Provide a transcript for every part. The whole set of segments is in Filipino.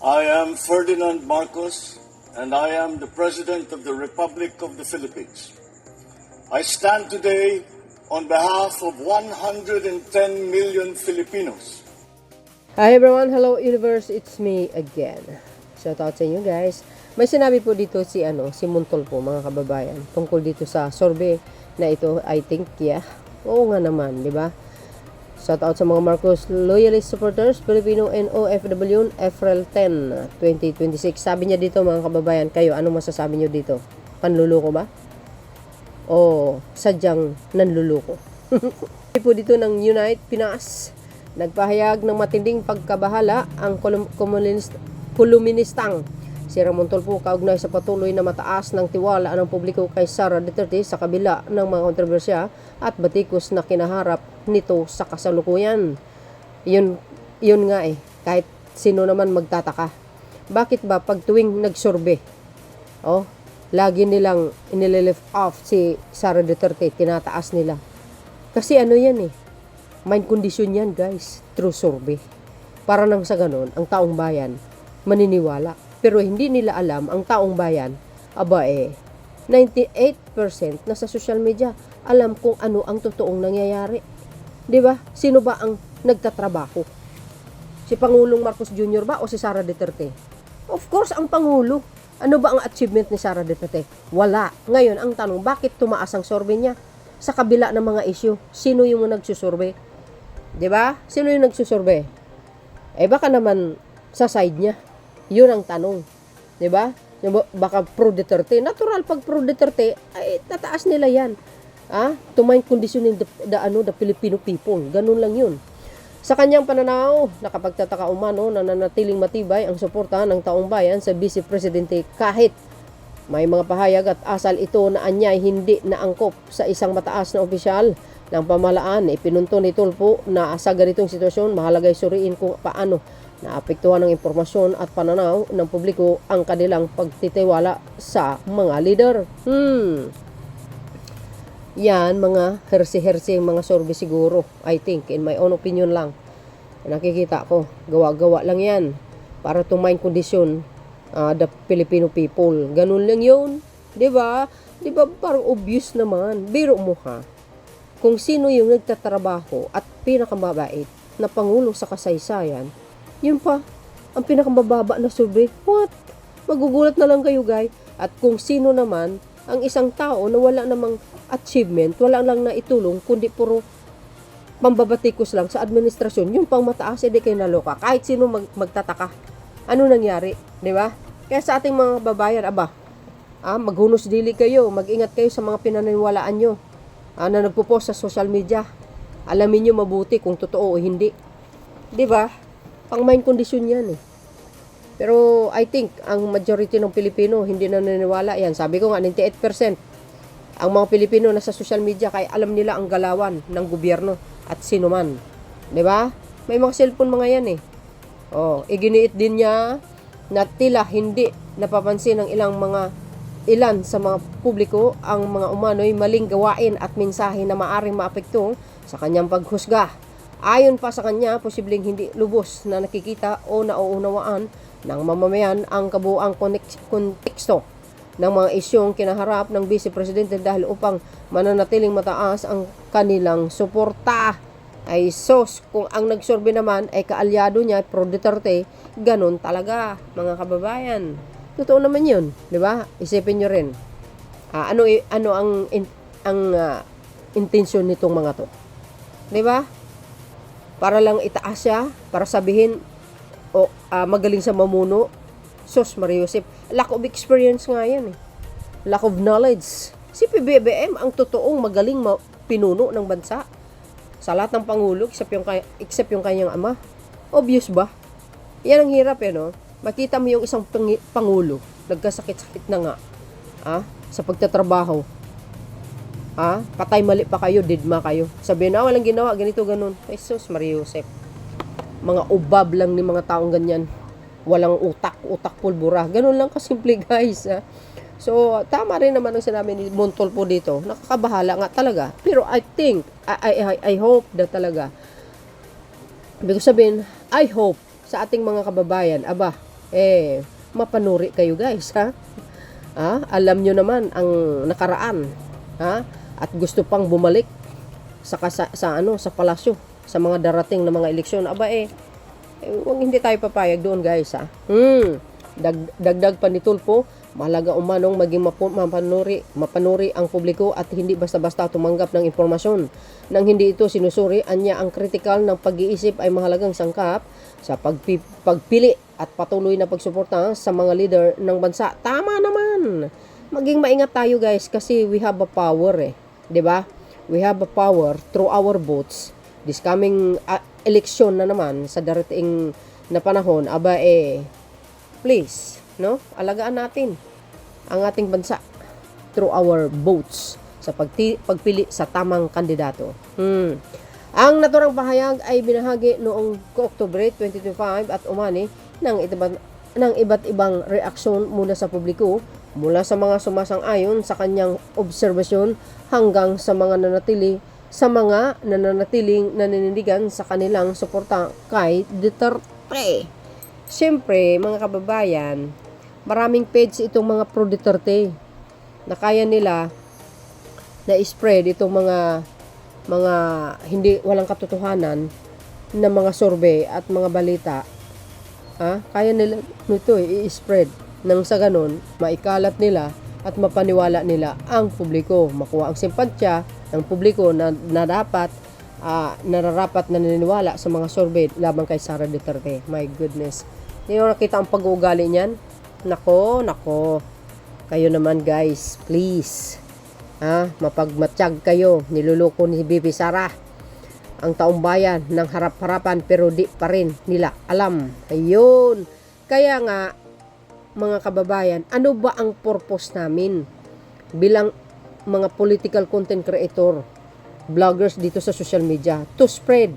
I am Ferdinand Marcos, and I am the President of the Republic of the Philippines. I stand today on behalf of 110 million Filipinos. Hi everyone, hello universe, it's me again. Shout out sa inyo guys. May sinabi po dito si Muntol po mga kababayan tungkol dito sa survey na ito, I think, oo nga naman, di ba? Shout out sa mga Marcos loyalist supporters, Filipino and OFW, April 10, 2026. Sabi niya dito mga kababayan, kayo, ano masasabi niyo dito? Panluluko ba? O sadyang nanluluko? Po dito ng Unite Pinas, nagpahayag ng matinding pagkabahala ang kuluministang si Ramon Tulfo kaugnay sa patuloy na mataas ng tiwala ng publiko kay Sara Duterte sa kabila ng mga kontrobersya at batikos na kinaharap nito sa kasalukuyan. Yun nga kahit sino naman magtataka. Bakit ba pag tuwing nagsurvey, lagi nilang inililift off si Sara Duterte, tinataas nila. Kasi yan mind condition yan guys, through survey. Para nang sa ganon, ang taong bayan maniniwala. Pero hindi nila alam, ang taong bayan, 98% na sa social media, alam kung ano ang totoong nangyayari. 'Di ba? Sino ba ang nagtatrabaho? Si Pangulong Marcos Jr. ba o si Sara Duterte? Of course, ang Pangulo. Ano ba ang achievement ni Sara Duterte? Wala. Ngayon, ang tanong, bakit tumaas ang survey niya? Sa kabila ng mga issue, sino yung nagsusurvey? 'Di ba? Sino yung nagsusurvey? Baka naman sa side niya. Yun ang tanong. 'Di ba? Baka pro Duterte. Natural pag pro Duterte, ay tataas nila 'yan. To mind conditioning the Filipino people. Ganun lang 'yun. Sa kanyang pananaw, nakapagtataka umano na nanatiling matibay ang suporta ng taong bayan sa Vice Presidente kahit may mga pahayag at asal ito na anyay hindi naangkop sa isang mataas na opisyal ng pamahalaan. Ipinunto ni Tulfo na sa ganitong sitwasyon, mahalagay suriin kung paano naapektuhan ng impormasyon at pananaw ng publiko ang kanilang pagtitiwala sa mga leader. Yan, mga hersi-hersi mga survey siguro. I think, in my own opinion lang. Nakikita ko, gawa-gawa lang yan. Para to mind condition the Filipino people. Ganun lang yun. Diba? Diba parang obvious naman. Biro mo kung sino yung nagtatrabaho at pinakamabait na pangulo sa kasaysayan, yun pa, ang pinakamababa na survey. What? Magugulat na lang kayo, guys. At kung sino naman ang isang tao na wala namang achievement, wala lang na itulong, kundi puro pambabatikos lang sa administrasyon, yung pang mataas, hindi kayo naloka. Kahit sino magtataka. Ano nangyari? Di ba? Kaya sa ating mga babayan, maghunos dili kayo, mag-ingat kayo sa mga pinaniniwalaan nyo na nagpo-post sa social media. Alamin nyo mabuti kung totoo o hindi. Di ba? Pang mind condition yan Pero I think ang majority ng Pilipino hindi na naniniwala yan. Sabi ko nga 98% ang mga Pilipino nasa social media kaya alam nila ang galawan ng gobyerno at sino man. 'Di ba? May mga cellphone mga yan iginiit din niya na tila hindi napapansin ng ilan sa mga publiko ang mga umano'y maling gawain at mensahe na maaring maapekto sa kanyang paghusga. Ayon pa sa kanya, posibleng hindi lubos na nakikita o nauunawaan ng mamamayan ang kabuuang konteksto ng mga isyong kinaharap ng Vice Presidente dahil upang mananatiling mataas ang kanilang suporta. Ay sos, kung ang nagsurvey naman ay kaalyado niya, pro Duterte, ganun talaga mga kababayan. Totoo naman yun, di ba? Isipin nyo rin. Ano ang intensyon nitong mga to? Di ba? Para lang itaas siya, para sabihin magaling sa mamuno. Sos, Maria Josep, lack of experience nga yan lack of knowledge. Si PBBM ang totoong magaling pinuno ng bansa sa lahat ng pangulo except yung kanyang ama. Obvious ba? Yan ang hirap makita mo yung isang pangulo nagkasakit-sakit na nga sa pagtatrabaho. Patay mali pa kayo, didma kayo. Sabihin na, walang ginawa, ganito, ganun. Jesus, Maria Josep. Mga ubab lang ni mga taong ganyan. Walang utak pulbura. Ganun lang kasimple, guys. So, tama rin naman ang sinabi ni Montol po dito. Nakakabahala nga talaga. Pero I think, I hope na talaga. Ibig sabihin, I hope sa ating mga kababayan, mapanuri kayo guys, ha? Alam nyo naman ang nakaraan, ha? At gusto pang bumalik sa palasyo sa mga darating na mga eleksyon. Huwag hindi tayo papayag doon guys, ha? Dagdag pa ni Tulfo, mahalaga umanong maging mapanuri ang publiko at hindi basta-basta tumanggap ng impormasyon. Nang hindi ito sinusuri, anya ang kritikal ng pag-iisip ay mahalagang sangkap sa pagpili at patuloy na pagsuporta sa mga leader ng bansa. Tama naman. Maging maingat tayo guys kasi we have a power, 'di ba? We have a power through our votes. This coming election na naman sa darating na panahon, please, no? Alagaan natin ang ating bansa through our votes sa pagpili sa tamang kandidato. Ang naturang pahayag ay binahagi noong Oktubre 2025 at umani ng iba't ibang reaksyon mula sa publiko, mula sa mga sumasang-ayon sa kanyang obserbasyon hanggang sa mga nananatiling naninindigan sa kanilang suporta kay Duterte. Siyempre, mga kababayan, maraming page itong mga pro-Duterte na kaya nila na spread itong mga walang katotohanan na mga survey at mga balita. Kaya nila nito i-spread nang sa ganon maikalat nila at mapaniwala nila ang publiko, makuha ang simpatsya ng publiko na dapat nararapat na naniniwala sa mga survey laban kay Sara Duterte. My goodness. Hindi nyo nakita ang pag-uugali niyan? Nako. Kayo naman guys, please. Mapagmatsyag kayo. Niluloko ni Bibi Sara ang taong bayan ng harap-harapan pero di pa rin nila alam. Ayun. Kaya nga, mga kababayan, ano ba ang purpose namin bilang mga political content creator, vloggers dito sa social media? To spread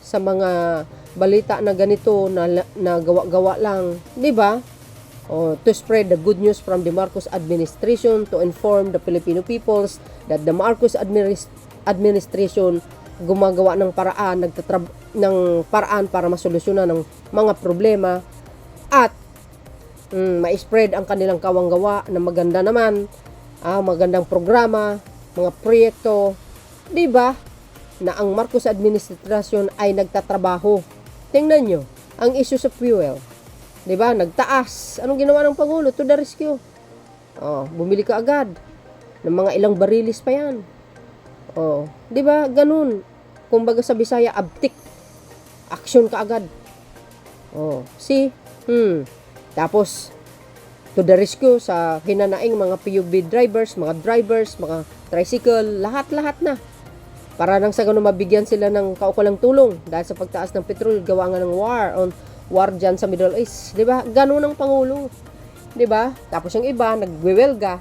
sa mga balita na ganito na gawa-gawa lang, 'di ba? To spread the good news from the Marcos administration, to inform the Filipino peoples that the Marcos administration gumagawa ng paraan, para masolusyonan ng mga problema at ma-spread ang kanilang kawanggawa na maganda naman, magandang programa, mga proyekto, 'di ba? Na ang Marcos administration ay nagtatrabaho. Tingnan nyo, ang issue sa fuel. 'Di ba? Nagtaas. Anong ginawa ng Pangulo? To the rescue. Bumili ka agad ng mga ilang barilis pa 'yan. 'Di ba? Ganun. Kumbaga sa Bisaya, abtik. Action ka agad. See? Tapos to the rescue sa hinanaing mga PUV drivers, mga tricycle, lahat-lahat na. Para nang sa ganun mabigyan sila ng kaukulang tulong dahil sa pagtaas ng petrol, gawa nga ng war dyan sa Middle East. 'Di ba? Ganun ang Pangulo. 'Di ba? Tapos yung iba, nagwewelga,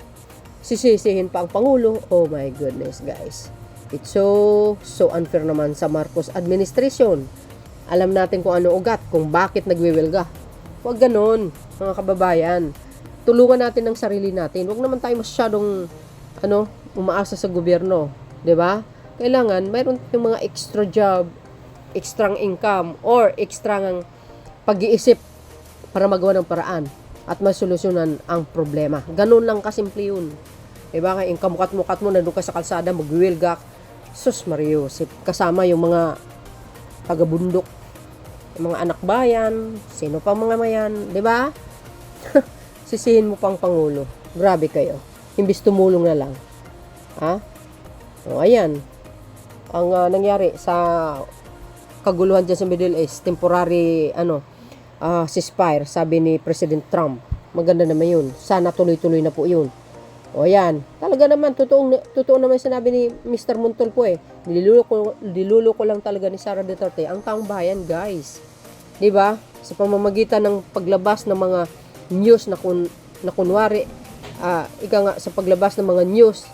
sisisihin pa ang Pangulo. Oh my goodness, guys. It's so unfair naman sa Marcos administration. Alam natin kung ano ugat, kung bakit nagwewelga. Huwag ganun, mga kababayan. Tulungan natin ang sarili natin. Huwag naman tayo masyadong umaasa sa gobyerno. 'Di ba? Kailangan mayroon tayong mga extra job, extra income, or extra pag-iisip para magawa ng paraan at masolusyonan ang problema. Ganun lang kasimple yun. Diba? Kaya yung kamukat-mukat mo, nandun ka sa kalsada, mag-wilgak. Sus Mario, kasama yung mga taga-bundok, yung mga anak bayan, sino pa mga mayan, diba? Sisihin mo pang Pangulo. Grabe kayo. Imbis tumulong na lang. Ayan. Ang nangyari sa kaguluhan dyan sa Middle East, temporary ceasefire, sabi ni President Trump. Maganda naman yun. Sana tuloy-tuloy na po yun. Ayan. Talaga naman, totoo naman sinabi ni Mr. Montolpo niluloko lang talaga ni Sara Duterte ang taong bayan, guys. 'Di ba? Sa pamamagitan ng paglabas ng mga news na kunwari, sa paglabas ng mga news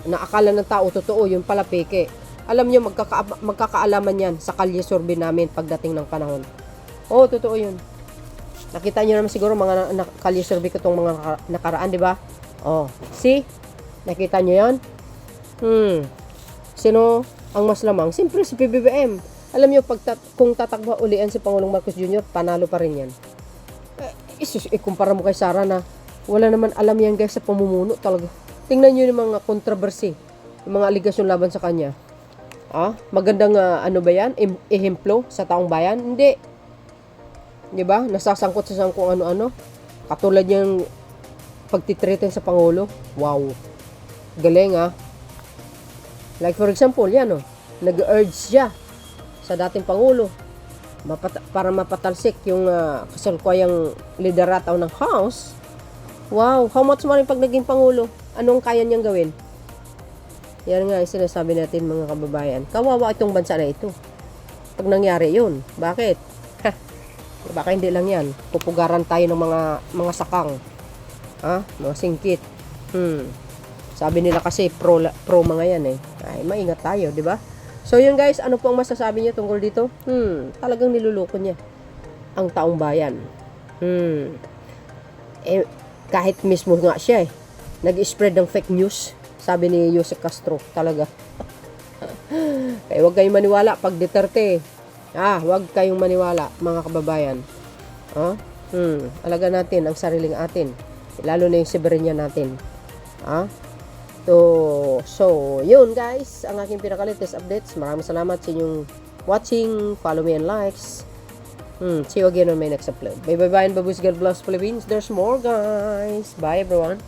na akala ng tao totoo, yung pala peke. Alam nyo, magkakaalaman yan sa kalye survey namin pagdating ng panahon. Totoo yun. Nakita nyo naman siguro mga kalye survey ko itong mga nakaraan, di ba? See? Nakita nyo yan? Sino ang mas lamang? Siyempre si PBBM. Alam nyo, kung tatakbo ulian si Pangulong Marcos Jr., panalo pa rin yan. Isus, ikumpara mo kay Sara na wala naman alam yan guys sa pamumuno talaga. Tingnan nyo yung mga controversy, yung mga aligasyon laban sa kanya. Magandang ano ba yan? Ehemplo sa taong bayan? Hindi. Di ba? Nasasangkot sa kung ano-ano. Katulad yung pagtitreten sa Pangulo. Wow. Galing Like for example, yan nag-urge siya sa dating Pangulo para mapatalsik yung kasalukuyang liderataw ng House. Wow, how much more pag naging Pangulo? Anong kaya niyang gawin? Yan nga yung sinasabi natin mga kababayan. Kawawa itong bansa na ito. Pag nangyari yun. Bakit? Baka hindi lang yan. Pupugaran tayo ng mga sakang. Mga singkit. Sabi nila kasi pro mga yan Ay, maingat tayo, di ba? So yun guys, ano po ang masasabi niyo tungkol dito? Talagang niluloko niya ang taong bayan. Kahit mismo nga siya nag-spread ng fake news. Sabi ni Jose Castro, talaga. Kaya huwag kayong maniwala pag Duterte. Huwag kayong maniwala, mga kababayan. Alaga natin ang sariling atin. Lalo na yung soberanya natin. So, yun guys, ang aking pinaka-latest updates. Maraming salamat sa inyong watching. Follow me and likes. See you again on my next upload. Bye bye and babush. God bless Philippines. There's more guys. Bye everyone.